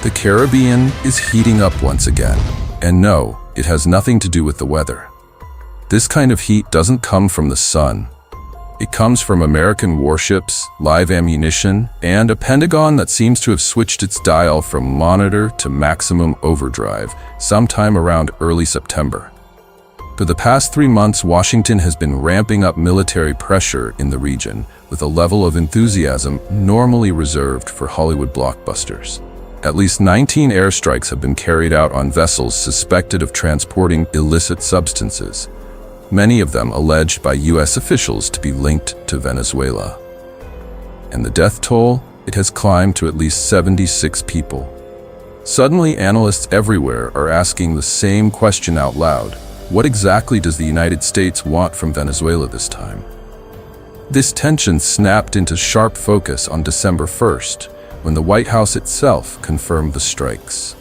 The Caribbean is heating up once again. And no, it has nothing to do with the weather. This kind of heat doesn't come from the sun. It comes from American warships, live ammunition, and a Pentagon that seems to have switched its dial from monitor to maximum overdrive sometime around early September. For the past 3 months, Washington has been ramping up military pressure in the region with a level of enthusiasm normally reserved for Hollywood blockbusters. At least 19 airstrikes have been carried out on vessels suspected of transporting illicit substances, many of them alleged by U.S. officials to be linked to Venezuela. And the death toll? It has climbed to at least 76 people. Suddenly, analysts everywhere are asking the same question out loud. What exactly does the United States want from Venezuela this time? This tension snapped into sharp focus on December 1st, when the White House itself confirmed the strikes.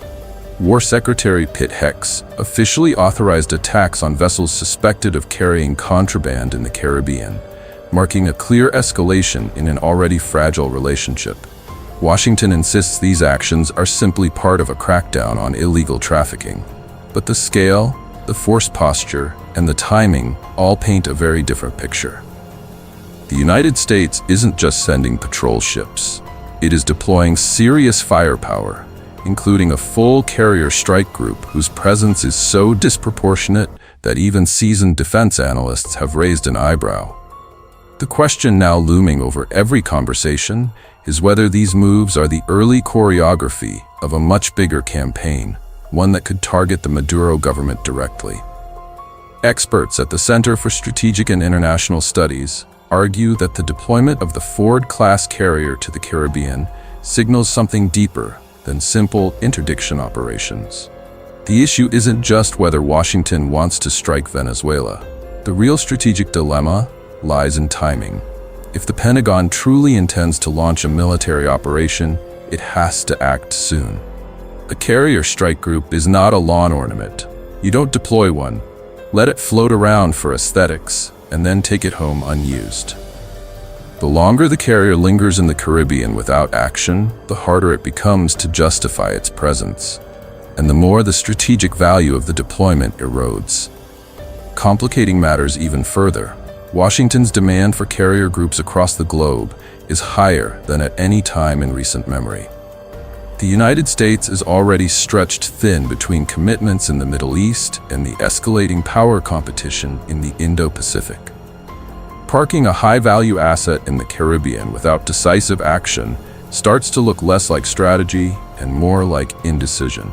War Secretary Pete Hex officially authorized attacks on vessels suspected of carrying contraband in the Caribbean, marking a clear escalation in an already fragile relationship. Washington insists these actions are simply part of a crackdown on illegal trafficking. But the scale, the force posture, and the timing all paint a very different picture. The United States isn't just sending patrol ships. It is deploying serious firepower, including a full carrier strike group whose presence is so disproportionate that even seasoned defense analysts have raised an eyebrow. The question now looming over every conversation is whether these moves are the early choreography of a much bigger campaign, one that could target the Maduro government directly. Experts at the Center for Strategic and International Studies argue that the deployment of the Ford-class carrier to the Caribbean signals something deeper than simple interdiction operations. The issue isn't just whether Washington wants to strike Venezuela. The real strategic dilemma lies in timing. If the Pentagon truly intends to launch a military operation, it has to act soon. A carrier strike group is not a lawn ornament. You don't deploy one, let it float around for aesthetics, and then take it home unused. The longer the carrier lingers in the Caribbean without action, the harder it becomes to justify its presence, and the more the strategic value of the deployment erodes. Complicating matters even further, Washington's demand for carrier groups across the globe is higher than at any time in recent memory. The United States is already stretched thin between commitments in the Middle East and the escalating power competition in the Indo-Pacific. Parking a high-value asset in the Caribbean without decisive action starts to look less like strategy and more like indecision.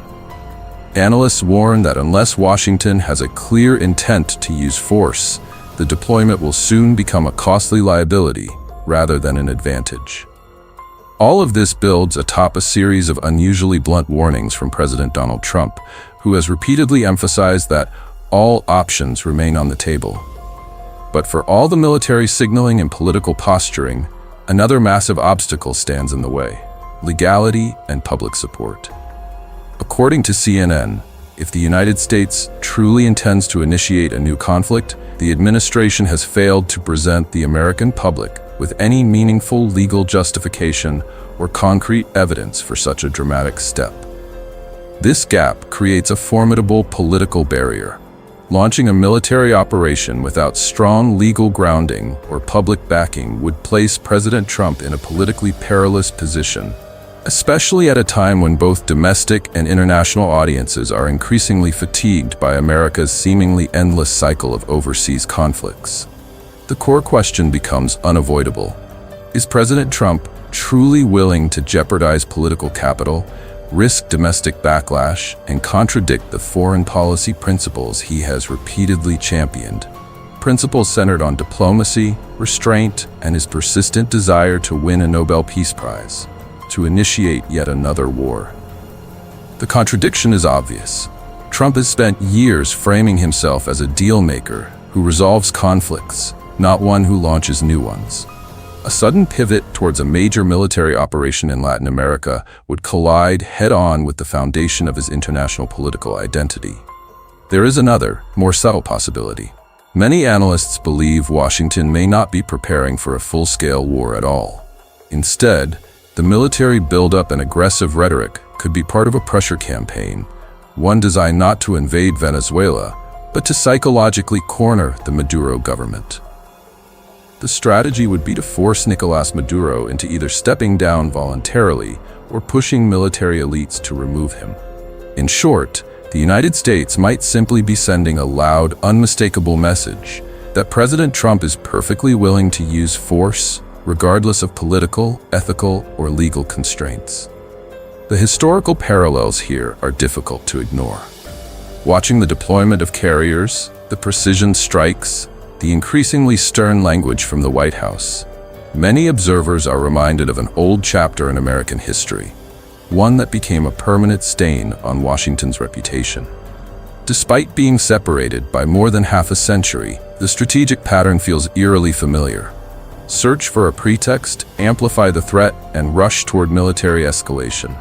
Analysts warn that unless Washington has a clear intent to use force, the deployment will soon become a costly liability rather than an advantage. All of this builds atop a series of unusually blunt warnings from President Donald Trump, who has repeatedly emphasized that all options remain on the table. But for all the military signaling and political posturing, another massive obstacle stands in the way: legality and public support. According to CNN, if the United States truly intends to initiate a new conflict, the administration has failed to present the American public with any meaningful legal justification or concrete evidence for such a dramatic step. This gap creates a formidable political barrier. Launching a military operation without strong legal grounding or public backing would place President Trump in a politically perilous position, especially at a time when both domestic and international audiences are increasingly fatigued by America's seemingly endless cycle of overseas conflicts. The core question becomes unavoidable. Is President Trump truly willing to jeopardize political capital, risk domestic backlash, and contradict the foreign policy principles he has repeatedly championed? Principles centered on diplomacy, restraint, and his persistent desire to win a Nobel Peace Prize, to initiate yet another war. The contradiction is obvious. Trump has spent years framing himself as a deal-maker who resolves conflicts, not one who launches new ones. A sudden pivot towards a major military operation in Latin America would collide head-on with the foundation of his international political identity. There is another, more subtle possibility. Many analysts believe Washington may not be preparing for a full-scale war at all. Instead, the military buildup and aggressive rhetoric could be part of a pressure campaign, one designed not to invade Venezuela, but to psychologically corner the Maduro government. The strategy would be to force Nicolás Maduro into either stepping down voluntarily or pushing military elites to remove him. In short, the United States might simply be sending a loud, unmistakable message that President Trump is perfectly willing to use force, regardless of political, ethical, or legal constraints. The historical parallels here are difficult to ignore. Watching the deployment of carriers, the precision strikes, the increasingly stern language from the White House, many observers are reminded of an old chapter in American history, one that became a permanent stain on Washington's reputation. Despite being separated by more than half a century, the strategic pattern feels eerily familiar. Search for a pretext, amplify the threat, and rush toward military escalation.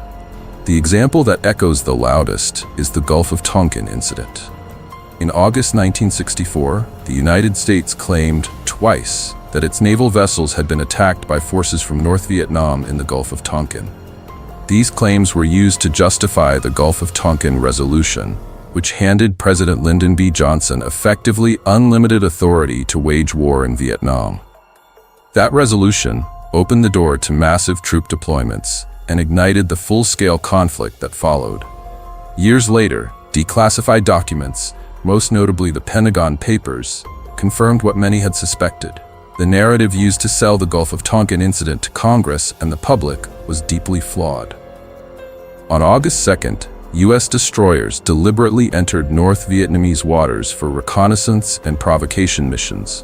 The example that echoes the loudest is the Gulf of Tonkin incident. In August 1964, the United States claimed twice that its naval vessels had been attacked by forces from North Vietnam in the Gulf of Tonkin. These claims were used to justify the Gulf of Tonkin Resolution, which handed President Lyndon B. Johnson effectively unlimited authority to wage war in Vietnam. That resolution opened the door to massive troop deployments and ignited the full-scale conflict that followed. Years later, declassified documents, most notably the Pentagon Papers, confirmed what many had suspected. The narrative used to sell the Gulf of Tonkin incident to Congress and the public was deeply flawed. On August 2nd, U.S. destroyers deliberately entered North Vietnamese waters for reconnaissance and provocation missions.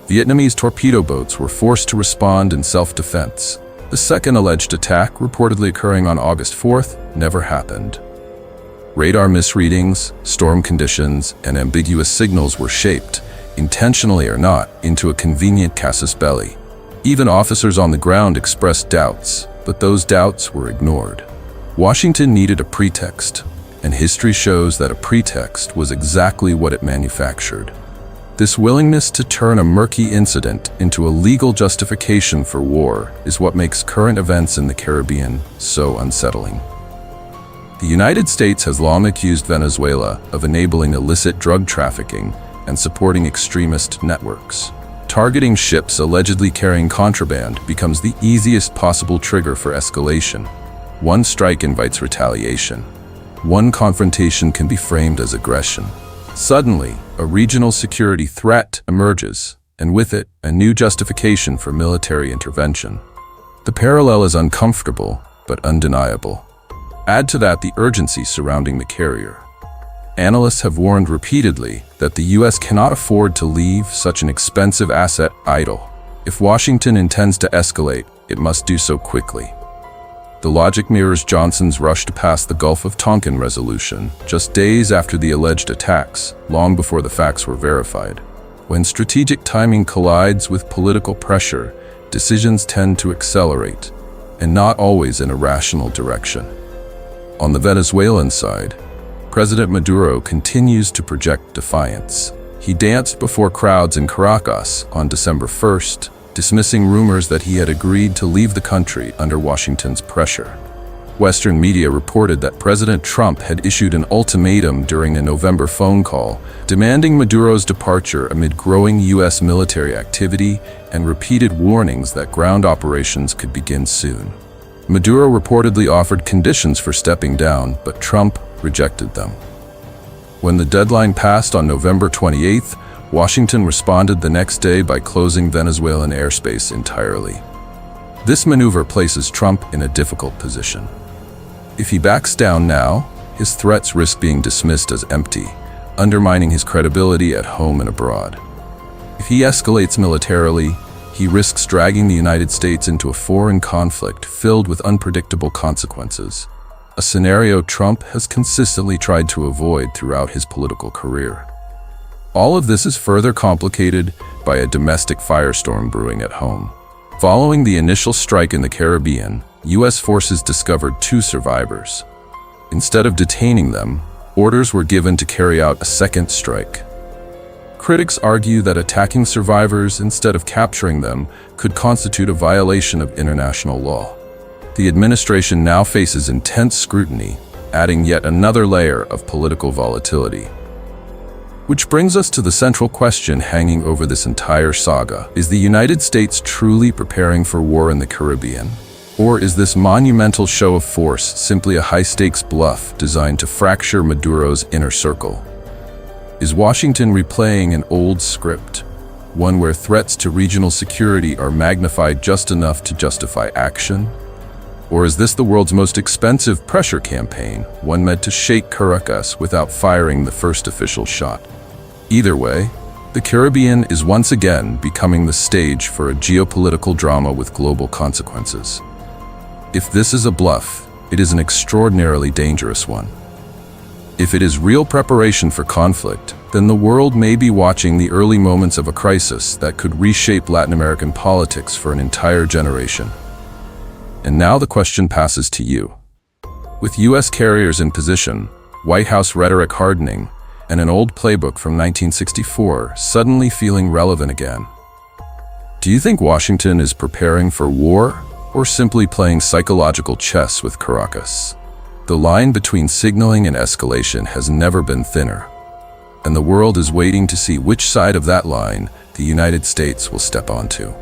Vietnamese torpedo boats were forced to respond in self-defense. The second alleged attack, reportedly occurring on August 4th, never happened. Radar misreadings, storm conditions, and ambiguous signals were shaped, intentionally or not, into a convenient casus belli. Even officers on the ground expressed doubts, but those doubts were ignored. Washington needed a pretext, and history shows that a pretext was exactly what it manufactured. This willingness to turn a murky incident into a legal justification for war is what makes current events in the Caribbean so unsettling. The United States has long accused Venezuela of enabling illicit drug trafficking and supporting extremist networks. Targeting ships allegedly carrying contraband becomes the easiest possible trigger for escalation. One strike invites retaliation. One confrontation can be framed as aggression. Suddenly, a regional security threat emerges, and with it, a new justification for military intervention. The parallel is uncomfortable, but undeniable. Add to that the urgency surrounding the carrier. Analysts have warned repeatedly that the U.S. cannot afford to leave such an expensive asset idle. If Washington intends to escalate, it must do so quickly. The logic mirrors Johnson's rush to pass the Gulf of Tonkin resolution just days after the alleged attacks, long before the facts were verified. When strategic timing collides with political pressure, decisions tend to accelerate, and not always in a rational direction. On the Venezuelan side, President Maduro continues to project defiance. He danced before crowds in Caracas on December 1st, dismissing rumors that he had agreed to leave the country under Washington's pressure. Western media reported that President Trump had issued an ultimatum during a November phone call, demanding Maduro's departure amid growing U.S. military activity and repeated warnings that ground operations could begin soon. Maduro reportedly offered conditions for stepping down, but Trump rejected them. When the deadline passed on November 28th, Washington responded the next day by closing Venezuelan airspace entirely. This maneuver places Trump in a difficult position. If he backs down now, his threats risk being dismissed as empty, undermining his credibility at home and abroad. If he escalates militarily, he risks dragging the United States into a foreign conflict filled with unpredictable consequences, a scenario Trump has consistently tried to avoid throughout his political career. All of this is further complicated by a domestic firestorm brewing at home. Following the initial strike in the Caribbean, U.S. forces discovered 2 survivors. Instead of detaining them, orders were given to carry out a second strike. Critics argue that attacking survivors instead of capturing them could constitute a violation of international law. the administration now faces intense scrutiny, adding yet another layer of political volatility. Which brings us to the central question hanging over this entire saga. Is the United States truly preparing for war in the Caribbean? Or is this monumental show of force simply a high-stakes bluff designed to fracture Maduro's inner circle? Is Washington replaying an old script, one where threats to regional security are magnified just enough to justify action? Or is this the world's most expensive pressure campaign, one meant to shake Caracas without firing the first official shot? Either way, the Caribbean is once again becoming the stage for a geopolitical drama with global consequences. If this is a bluff, it is an extraordinarily dangerous one. If it is real preparation for conflict, then the world may be watching the early moments of a crisis that could reshape Latin American politics for an entire generation. And now the question passes to you. With U.S. carriers in position, White House rhetoric hardening, and an old playbook from 1964 suddenly feeling relevant again, do you think Washington is preparing for war or simply playing psychological chess with Caracas? The line between signaling and escalation has never been thinner, and the world is waiting to see which side of that line the United States will step onto.